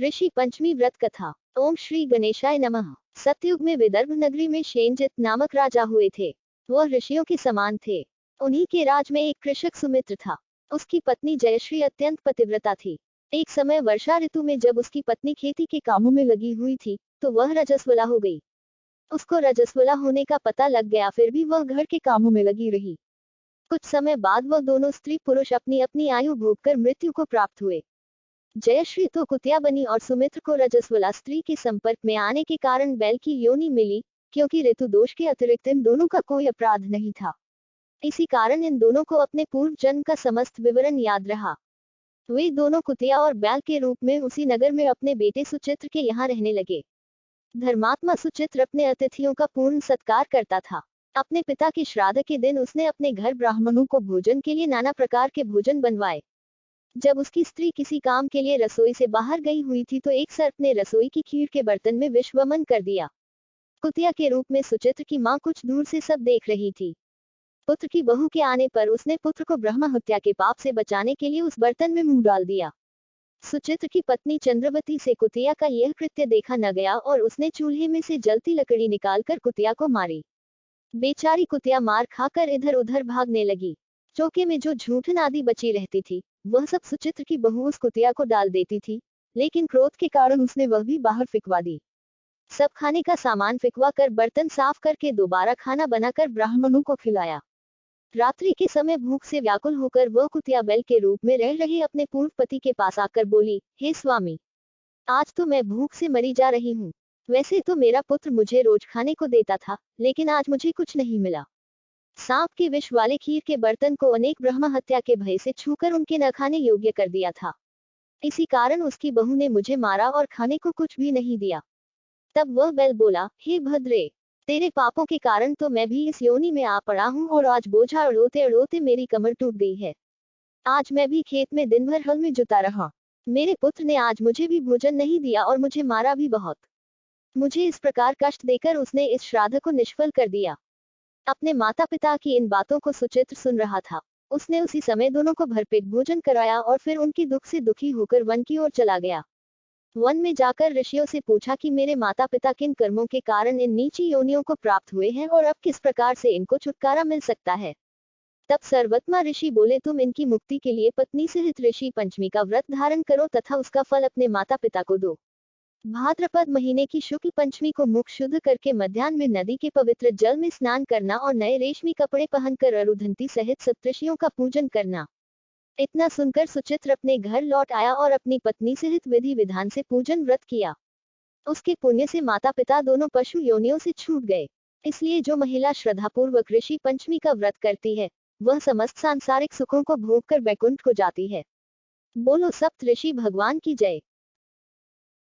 ऋषि पंचमी व्रत कथा। ओम श्री गणेशाय नमः। सतयुग में विदर्भ नगरी में शेनजित नामक राजा हुए थे। वह ऋषियों के समान थे। उन्हीं के राज में एक कृषक सुमित्र था। उसकी पत्नी जयश्री अत्यंत पतिव्रता थी। एक समय वर्षा ऋतु में जब उसकी पत्नी खेती के कामों में लगी हुई थी, तो वह रजस्वला हो गई। उसको रजस्वला होने का पता लग गया, फिर भी वह घर के कामों में लगी रही। कुछ समय बाद वह दोनों स्त्री पुरुष अपनी अपनी आयु भोगकर मृत्यु को प्राप्त हुए। जयश्री तो कुतिया बनी और सुमित्र को रजस्वला स्त्री के संपर्क में आने के कारण बैल की योनि मिली, क्योंकि ऋतु दोष के अतिरिक्त इन दोनों का कोई अपराध नहीं था। इसी कारण इन दोनों को अपने पूर्व जन्म का समस्त विवरण याद रहा। वे दोनों कुतिया और बैल के रूप में उसी नगर में अपने बेटे सुचित्र के यहाँ रहने लगे। धर्मात्मा सुचित्र अपने अतिथियों का पूर्ण सत्कार करता था। अपने पिता के श्राद्ध के दिन उसने अपने घर ब्राह्मणों को भोजन के लिए नाना प्रकार के भोजन बनवाए। जब उसकी स्त्री किसी काम के लिए रसोई से बाहर गई हुई थी, तो एक सर्प ने रसोई की खीर के बर्तन में विष वमन कर दिया। कुतिया के रूप में सुचित्र की मां कुछ दूर से सब देख रही थी। पुत्र की बहू के आने पर उसने पुत्र को ब्रह्म हत्या के पाप से बचाने के लिए उस बर्तन में मुंह डाल दिया। सुचित्र की पत्नी चंद्रवती से कुतिया का यह कृत्य देखा न गया और उसने चूल्हे में से जलती लकड़ी निकालकर कुतिया को मारी। बेचारी कुतिया मार खाकर इधर उधर भागने लगी। चौके में जो झूठन आदि बची रहती थी, वह सब सुचित्र की बहू उस कुतिया को डाल देती थी, लेकिन क्रोध के कारण उसने वह भी बाहर फिकवा दी। सब खाने का सामान फिकवा कर बर्तन साफ करके दोबारा खाना बनाकर ब्राह्मणों को खिलाया। रात्रि के समय भूख से व्याकुल होकर वह कुतिया बैल के रूप में रह रहे अपने पूर्व पति के पास आकर बोली, हे स्वामी, आज तो मैं भूख से मरी जा रही हूँ। वैसे तो मेरा पुत्र मुझे रोज खाने को देता था, लेकिन आज मुझे कुछ नहीं मिला। सांप के विष वाले खीर के बर्तन को अनेक ब्रह्म हत्या के भय से छूकर उनके न खाने योग्य कर दिया था। इसी कारण उसकी बहू ने मुझे मारा और खाने को कुछ भी नहीं दिया। तब वह बैल बोला, हे भद्रे, तेरे पापों के कारण तो मैं भी इस योनि में आ पड़ा हूँ और आज बोझा अड़ोते अड़ोते मेरी कमर टूट गई है। आज मैं भी खेत में दिन भर हल में जुता रहा। मेरे पुत्र ने आज मुझे भी भोजन नहीं दिया और मुझे मारा भी बहुत। मुझे इस प्रकार कष्ट देकर उसने इस श्राद्ध को निष्फल कर दिया। अपने माता पिता की इन बातों को सुचित्र सुन रहा था। उसने उसी समय दोनों को भरपेट भोजन कराया और फिर उनकी दुख से दुखी होकर वन की ओर चला गया। वन में जाकर ऋषियों से पूछा कि मेरे माता पिता किन कर्मों के कारण इन नीची योनियों को प्राप्त हुए हैं और अब किस प्रकार से इनको छुटकारा मिल सकता है। तब सर्वोत्तम ऋषि बोले, तुम इनकी मुक्ति के लिए पत्नी सहित ऋषि पंचमी का व्रत धारण करो तथा उसका फल अपने माता पिता को दो। भाद्रपद महीने की शुक्ल पंचमी को मुख शुद्ध करके मध्याह्न में नदी के पवित्र जल में स्नान करना और नए रेशमी कपड़े पहनकर अरुधंती सहित सप्तऋषियों का पूजन करना। इतना सुनकर सुचित्र अपने घर लौट आया और अपनी पत्नी सहित विधि विधान से पूजन व्रत किया। उसके पुण्य से माता पिता दोनों पशु योनियों से छूट गए। इसलिए जो महिला श्रद्धापूर्वक ऋषि पंचमी का व्रत करती है, वह समस्त सांसारिक सुखों को भोग कर वैकुंठ को जाती है। बोलो सप्त ऋषि भगवान की जय।